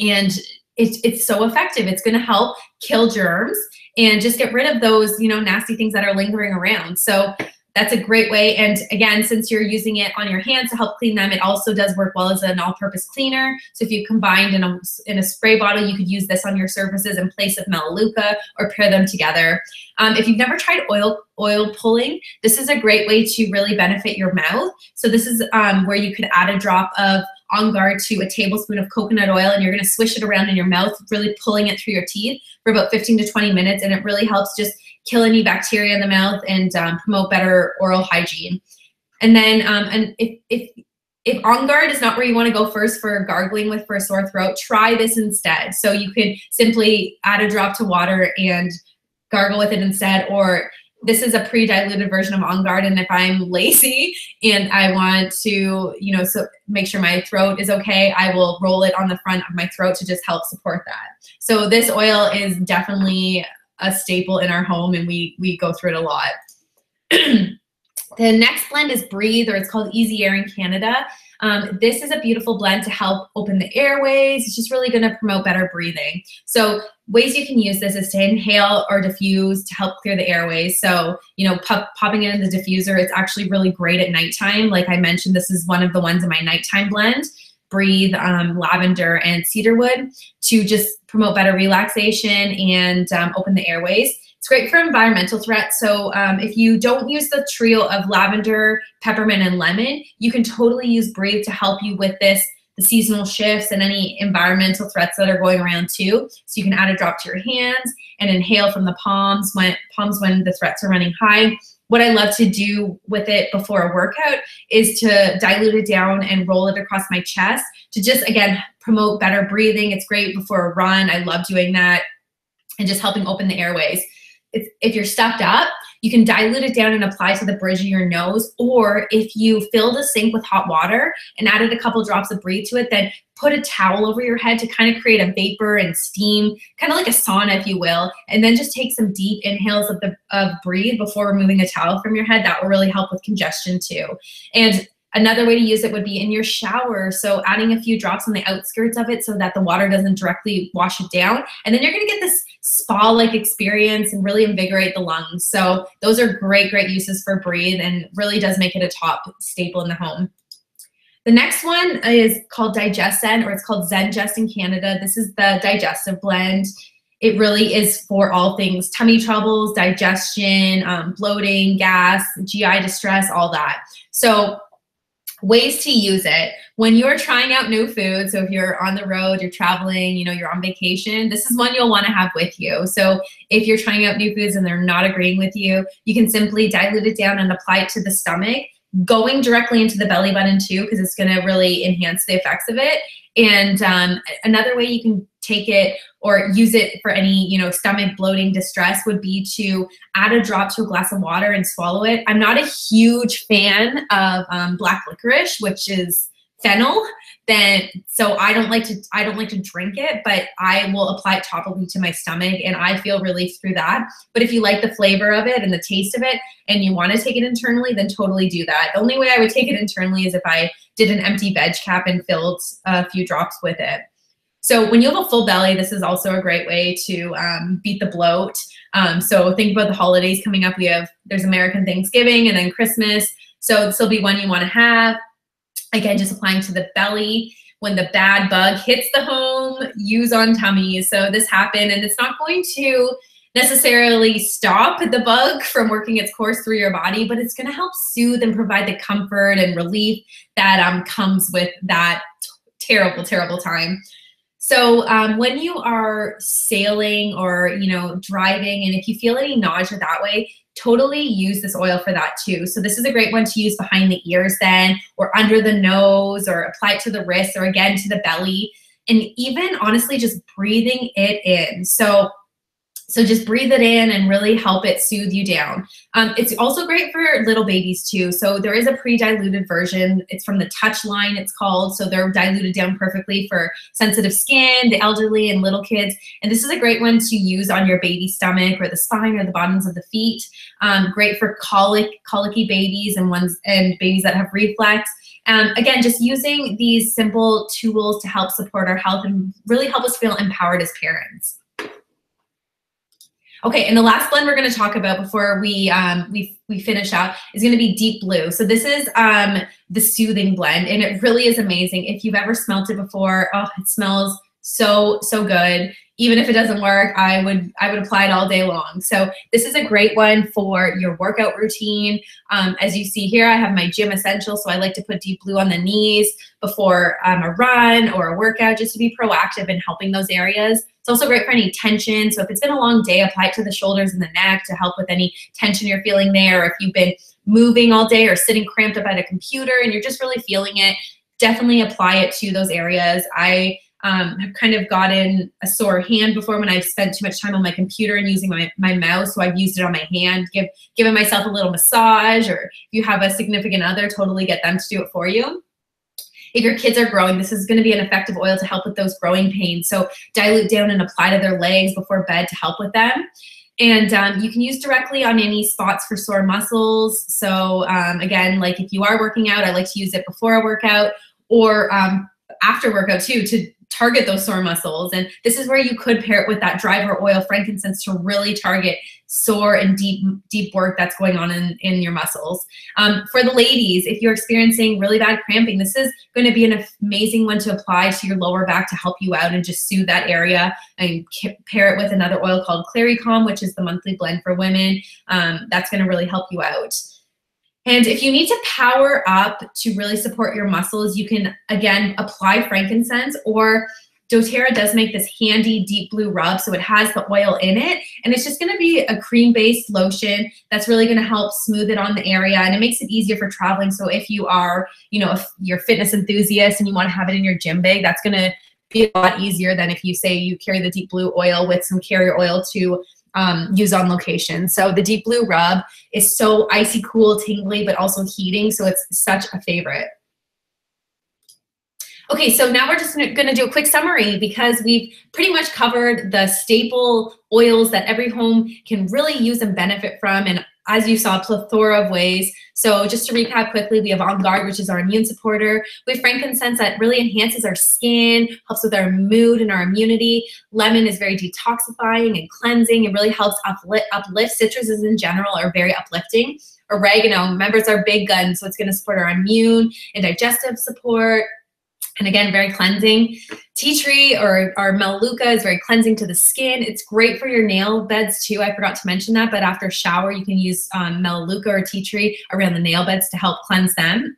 And it's so effective. It's gonna help kill germs and just get rid of those, you know, nasty things that are lingering around. So that's a great way. And again, since you're using it on your hands to help clean them, it also does work well as an all-purpose cleaner. So if you combined in a spray bottle, you could use this on your surfaces in place of Melaleuca, or pair them together. If you've never tried oil pulling, this is a great way to really benefit your mouth. So this is where you could add a drop of On Guard to a tablespoon of coconut oil, and you're gonna swish it around in your mouth, really pulling it through your teeth for about 15 to 20 minutes. And it really helps just kill any bacteria in the mouth and promote better oral hygiene. And then and if On Guard is not where you want to go first for gargling with for a sore throat, try this instead. So you can simply add a drop to water and gargle with it instead, or this is a pre-diluted version of On Guard, and if I'm lazy and I want to, you know, so make sure my throat is okay, I will roll it on the front of my throat to just help support that. So this oil is definitely a staple in our home, and we go through it a lot. The next blend is Breathe, or it's called Easy Air in Canada. This is a beautiful blend to help open the airways. It's just really going to promote better breathing. So ways you can use this is to inhale or diffuse to help clear the airways. So, you know, popping it in the diffuser, it's actually really great at nighttime. Like I mentioned, this is one of the ones in my nighttime blend. Breathe, lavender, and cedarwood to just promote better relaxation and open the airways. It's great for environmental threats. So if you don't use the trio of lavender, peppermint, and lemon, you can totally use Breathe to help you with this, the seasonal shifts and any environmental threats that are going around too. So you can add a drop to your hands and inhale from the palms when the threats are running high. What I love to do with it before a workout is to dilute it down and roll it across my chest to just, again, promote better breathing. It's great before a run. I love doing that, and just helping open the airways. If you're stuffed up, you can dilute it down and apply to the bridge of your nose, or if you filled a sink with hot water and added a couple drops of Breathe to it, then put a towel over your head to kind of create a vapor and steam, kind of like a sauna, if you will, and then just take some deep inhales of Breathe before removing the towel from your head. That will really help with congestion too. And Another way to use it would be in your shower. So adding a few drops on the outskirts of it so that the water doesn't directly wash it down. And then you're gonna get this spa-like experience and really invigorate the lungs. So those are great, great uses for Breathe, and really does make it a top staple in the home. The next one is called DigestZen, or it's called ZenGest in Canada. This is the digestive blend. It really is for all things tummy troubles, digestion, bloating, gas, GI distress, all that. So ways to use it. When you're trying out new food, so if you're on the road, you're traveling, you know, you're on vacation, this is one you'll want to have with you. So if you're trying out new foods and they're not agreeing with you, you can simply dilute it down and apply it to the stomach, going directly into the belly button too, because it's going to really enhance the effects of it. And another way you can take it or use it for any, you know, stomach bloating distress would be to add a drop to a glass of water and swallow it. I'm not a huge fan of black licorice, which is fennel. So I don't like to drink it, but I will apply it topically to my stomach and I feel relief through that. But if you like the flavor of it and the taste of it and you want to take it internally, then totally do that. The only way I would take it internally is if I did an empty veg cap and filled a few drops with it. So when you have a full belly, this is also a great way to beat the bloat. So think about the holidays coming up. There's American Thanksgiving and then Christmas. So this will be one you want to have. Again, just applying to the belly. When the bad bug hits the home, use on tummies. So this happened, and it's not going to necessarily stop the bug from working its course through your body, but it's going to help soothe and provide the comfort and relief that comes with that terrible, terrible time. So when you are sailing or, you know, driving, and if you feel any nausea that way, totally use this oil for that too. So this is a great one to use behind the ears then, or under the nose, or apply it to the wrist, or again to the belly, and even honestly just breathing it in. So just breathe it in and really help it soothe you down. It's also great for little babies too. So there is a pre-diluted version. It's from the Touch line, it's called. So they're diluted down perfectly for sensitive skin, the elderly, and little kids. And this is a great one to use on your baby stomach or the spine or the bottoms of the feet. Great for colicky babies and babies that have reflux. Again, just using these simple tools to help support our health and really help us feel empowered as parents. Okay, and the last blend we're going to talk about before we finish out is going to be Deep Blue. So this is the soothing blend, and it really is amazing. If you've ever smelt it before, oh, it smells so good. Even if it doesn't work, I would apply it all day long. So this is a great one for your workout routine. As you see here, I have my gym essentials, so I like to put Deep Blue on the knees before a run or a workout, just to be proactive in helping those areas. It's also great for any tension. So if it's been a long day, apply it to the shoulders and the neck to help with any tension you're feeling there. Or if you've been moving all day or sitting cramped up at a computer and you're just really feeling it, definitely apply it to those areas. I have kind of gotten a sore hand before when I've spent too much time on my computer and using my mouse, so I've used it on my hand, giving myself a little massage. Or if you have a significant other, totally get them to do it for you. If your kids are growing, this is going to be an effective oil to help with those growing pains. So dilute down and apply to their legs before bed to help with them. And you can use directly on any spots for sore muscles. So again, like if you are working out, I like to use it before a workout or after workout too, to target those sore muscles. And this is where you could pair it with that driver oil, frankincense, to really target sore and deep work that's going on in your muscles. For the ladies, if you're experiencing really bad cramping, this is going to be an amazing one to apply to your lower back to help you out and just soothe that area. And pair it with another oil called Claricalm, which is the monthly blend for women. That's going to really help you out. And if you need to power up to really support your muscles, you can, again, apply frankincense, or doTERRA does make this handy Deep Blue rub. So it has the oil in it, and it's just going to be a cream-based lotion that's really going to help smooth it on the area, and it makes it easier for traveling. So if you are, if you're a fitness enthusiast and you want to have it in your gym bag, that's going to be a lot easier than if you say you carry the Deep Blue oil with some carrier oil to use on location. So the Deep Blue rub is so icy cool, tingly, but also heating. So it's such a favorite. Okay, so now we're just gonna do a quick summary because we've pretty much covered the staple oils that every home can really use and benefit from. And as you saw, a plethora of ways. So just to recap quickly, we have On Guard, which is our immune supporter. We have frankincense that really enhances our skin, helps with our mood and our immunity. Lemon is very detoxifying and cleansing. It really helps uplift. Citruses in general are very uplifting. Oregano, remember, it's our big gun, so it's going to support our immune and digestive support. And again, very cleansing. Tea tree or our Melaleuca is very cleansing to the skin. It's great for your nail beds too. I forgot to mention that, but after a shower, you can use Melaleuca or tea tree around the nail beds to help cleanse them.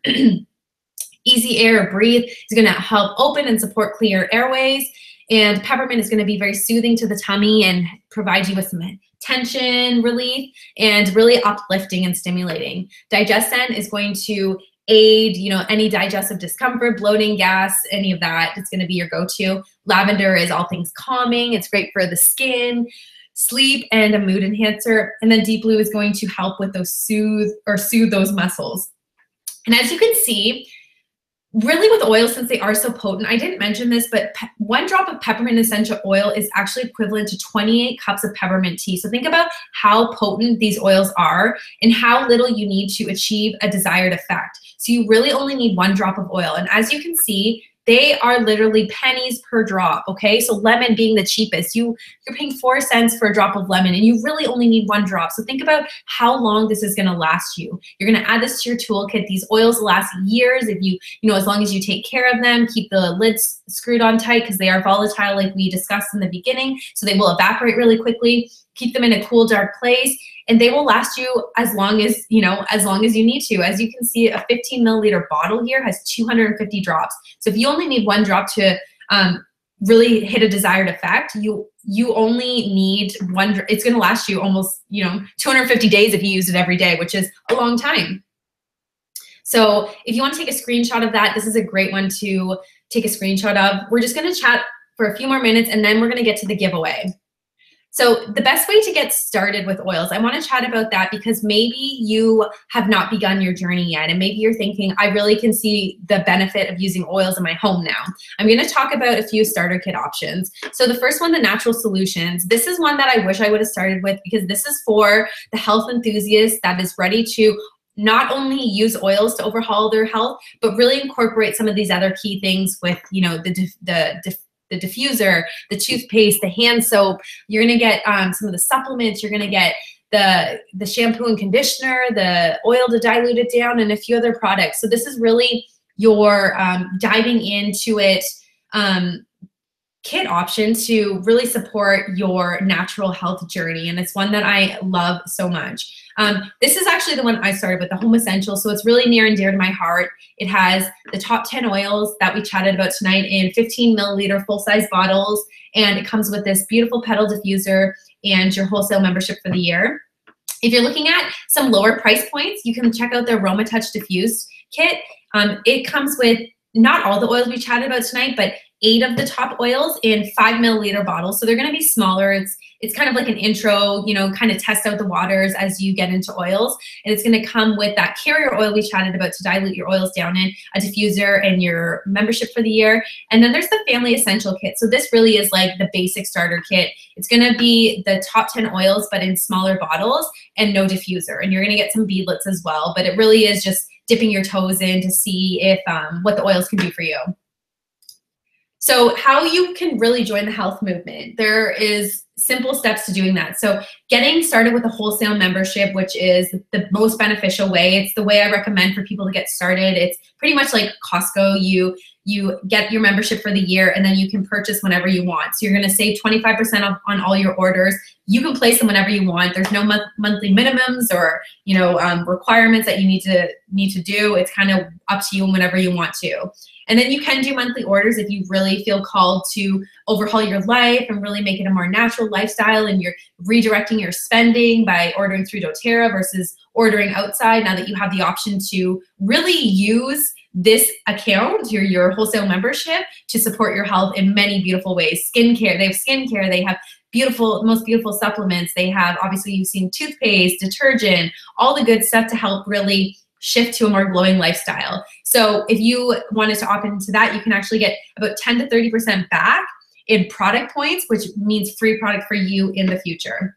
Easy air or breathe is going to help open and support clear airways. And peppermint is going to be very soothing to the tummy and provide you with some tension relief and really uplifting and stimulating. Digescent is going to aid, any digestive discomfort, bloating, gas, any of that. It's going to be your go-to. Lavender is all things calming. It's great for the skin, sleep, and a mood enhancer. And then deep blue is going to help with those soothe those muscles. And as you can see, really with oils, since they are so potent, I didn't mention this, but 1 drop of peppermint essential oil is actually equivalent to 28 cups of peppermint tea. So think about how potent these oils are and how little you need to achieve a desired effect. So you really only need 1 drop of oil. And as you can see, they are literally pennies per drop, okay? So lemon being the cheapest, you're paying 4 cents for a drop of lemon, and you really only need 1 drop. So think about how long this is gonna last you. You're gonna add this to your toolkit. These oils last years if as long as you take care of them, keep the lids screwed on tight because they are volatile like we discussed in the beginning, so they will evaporate really quickly. Keep them in a cool, dark place, and they will last you as long as you need to. As you can see, a 15 milliliter bottle here has 250 drops. So if you only need 1 drop to really hit a desired effect, you only need 1. It's going to last you almost 250 days if you use it every day, which is a long time. So if you want to take a screenshot of that, this is a great one to take a screenshot of. We're just going to chat for a few more minutes, and then we're going to get to the giveaway. So the best way to get started with oils, I want to chat about that because maybe you have not begun your journey yet, and maybe you're thinking, I really can see the benefit of using oils in my home now. I'm going to talk about a few starter kit options. So the first one, the natural solutions. This is one that I wish I would have started with because this is for the health enthusiast that is ready to not only use oils to overhaul their health, but really incorporate some of these other key things with, the diffuser, the toothpaste, the hand soap. You're gonna get some of the supplements. You're gonna get the shampoo and conditioner, the oil to dilute it down, and a few other products. So this is really your diving into it kit option to really support your natural health journey. And it's one that I love so much. This is actually the one I started with, the Home Essentials. So it's really near and dear to my heart. It has the top 10 oils that we chatted about tonight in 15 milliliter full-size bottles. And it comes with this beautiful petal diffuser and your wholesale membership for the year. If you're looking at some lower price points, you can check out the Aroma Touch Diffused kit. It comes with not all the oils we chatted about tonight, but 8 of the top oils in 5 milliliter bottles. So they're gonna be smaller. It's kind of like an intro, kind of test out the waters as you get into oils. And it's gonna come with that carrier oil we chatted about to dilute your oils down in, a diffuser, and your membership for the year. And then there's the Family Essential Kit. So this really is like the basic starter kit. It's gonna be the top 10 oils, but in smaller bottles and no diffuser. And you're gonna get some beadlets as well, but it really is just dipping your toes in to see if what the oils can do for you. So how you can really join the health movement. There is simple steps to doing that. So getting started with a wholesale membership, which is the most beneficial way. It's the way I recommend for people to get started. It's pretty much like Costco. You get your membership for the year and then you can purchase whenever you want. So you're gonna save 25% off on all your orders. You can place them whenever you want. There's no monthly minimums or requirements that you need to do. It's kind of up to you whenever you want to. And then you can do monthly orders if you really feel called to overhaul your life and really make it a more natural lifestyle, and you're redirecting your spending by ordering through doTERRA versus ordering outside, now that you have the option to really use this account, your wholesale membership, to support your health in many beautiful ways. Skincare, they have skincare, they have most beautiful supplements. They have, obviously you've seen toothpaste, detergent, all the good stuff to help really shift to a more glowing lifestyle. So if you wanted to opt into that, you can actually get about 10 to 30% back in product points, which means free product for you in the future.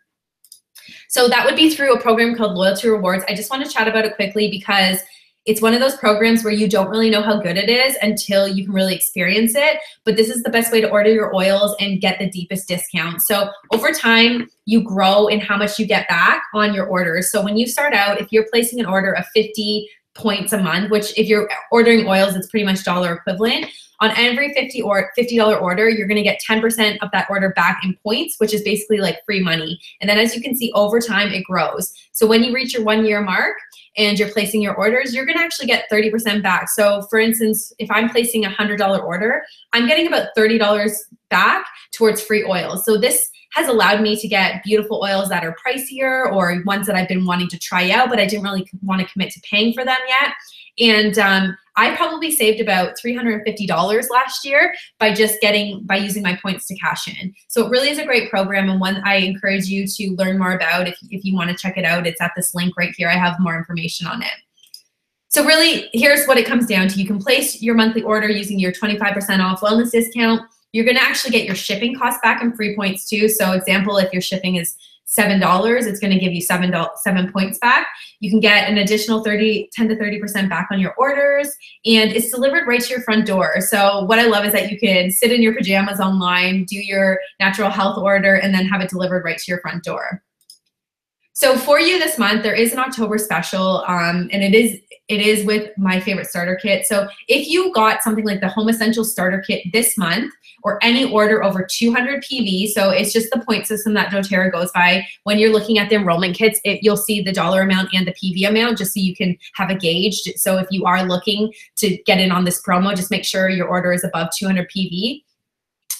So that would be through a program called Loyalty Rewards. I just want to chat about it quickly because it's one of those programs where you don't really know how good it is until you can really experience it. But this is the best way to order your oils and get the deepest discount. So over time, you grow in how much you get back on your orders. So when you start out, if you're placing an order of 50 points a month, which if you're ordering oils, it's pretty much dollar equivalent. On every $50 order, you're gonna get 10% of that order back in points, which is basically like free money. And then as you can see, over time, it grows. So when you reach your 1 year mark and you're placing your orders, you're gonna actually get 30% back. So for instance, if I'm placing a $100 order, I'm getting about $30 back towards free oils. So this has allowed me to get beautiful oils that are pricier or ones that I've been wanting to try out, but I didn't really want to commit to paying for them yet. And I probably saved about $350 last year by using my points to cash in. So it really is a great program and one I encourage you to learn more about. If you want to check it out, it's at this link right here. I have more information on it. So really, here's what it comes down to. You can place your monthly order using your 25% off wellness discount. You're going to actually get your shipping costs back and free points too. So example, if your shipping is $7, it's going to give you 7 points back. You can get an additional 10 to 30% back on your orders, and it's delivered right to your front door. So what I love is that you can sit in your pajamas online, do your natural health order, and then have it delivered right to your front door. So for you this month, there is an October special, and it is with my favorite starter kit. So if you got something like the Home Essentials starter kit this month, or any order over 200 PV, so it's just the point system that doTERRA goes by. When you're looking at the enrollment kits, you'll see the dollar amount and the PV amount, just so you can have a gauge. So if you are looking to get in on this promo, just make sure your order is above 200 PV.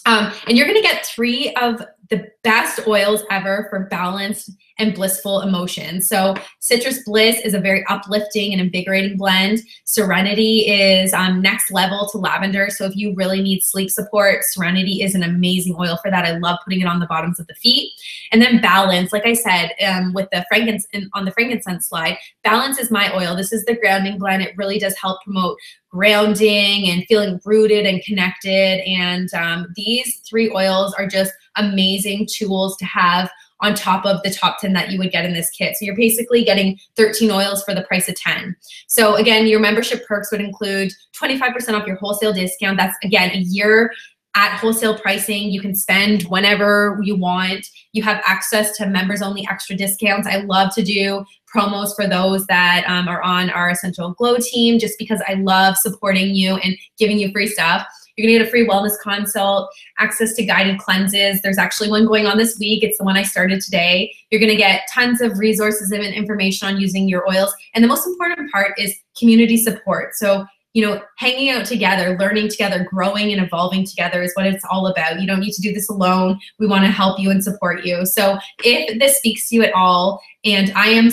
And you're gonna get 3 of the best oils ever for balanced and blissful emotions. So Citrus Bliss is a very uplifting and invigorating blend. Serenity is next level to Lavender. So if you really need sleep support, Serenity is an amazing oil for that. I love putting it on the bottoms of the feet. And then Balance, like I said, with the on the Frankincense slide, Balance is my oil. This is the grounding blend. It really does help promote grounding and feeling rooted and connected. And these 3 oils are just amazing tools to have on top of the top 10 that you would get in this kit. So you're basically getting 13 oils for the price of 10. So again, your membership perks would include 25% off your wholesale discount. That's again a year at wholesale pricing. You can spend whenever you want. You have access to members only extra discounts. I love to do promos for those that are on our Essential Glow team, just because I love supporting you and giving you free stuff. You're gonna get a free wellness consult, access to guided cleanses. There's actually one going on this week. It's the one I started today. You're gonna get tons of resources and information on using your oils. And the most important part is community support. So, you know, hanging out together, learning together, growing and evolving together is what it's all about. You don't need to do this alone. We wanna help you and support you. So if this speaks to you at all, and I'm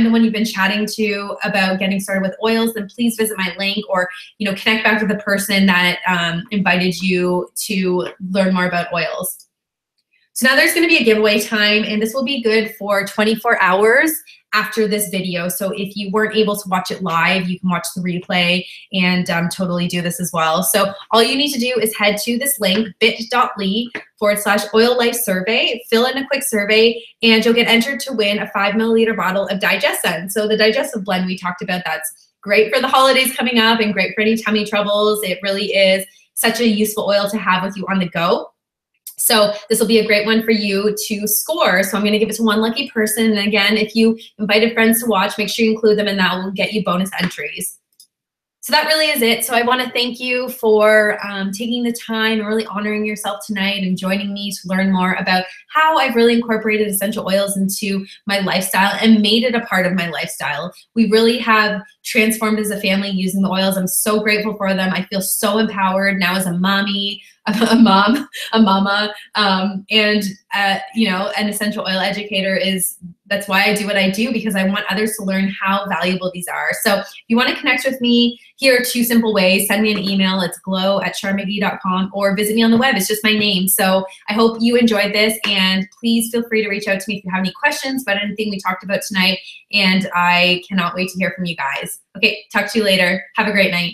the one you've been chatting to about getting started with oils, then please visit my link or, you know, connect back with the person that invited you to learn more about oils. So now there's gonna be a giveaway time, and this will be good for 24 hours after this video. So if you weren't able to watch it live, you can watch the replay and totally do this as well. So all you need to do is head to this link, bit.ly/oil life survey, fill in a quick survey, and you'll get entered to win a 5 milliliter bottle of Digescent. So the digestive blend we talked about, that's great for the holidays coming up and great for any tummy troubles. It really is such a useful oil to have with you on the go. So this will be a great one for you to score. So I'm going to give it to one lucky person. And again, if you invited friends to watch, make sure you include them, and that will get you bonus entries. So that really is it. So I want to thank you for taking the time and really honoring yourself tonight and joining me to learn more about how I've really incorporated essential oils into my lifestyle and made it a part of my lifestyle. We really have transformed as a family using the oils. I'm so grateful for them. I feel so empowered now as a mommy, a mama, and you know, an essential oil educator that's why I do what I do, because I want others to learn how valuable these are. So if you want to connect with me, here are 2 simple ways. Send me an email. It's glow@charmcgee.com, or visit me on the web. It's just my name. So I hope you enjoyed this, and please feel free to reach out to me if you have any questions about anything we talked about tonight. And I cannot wait to hear from you guys. Okay, talk to you later. Have a great night.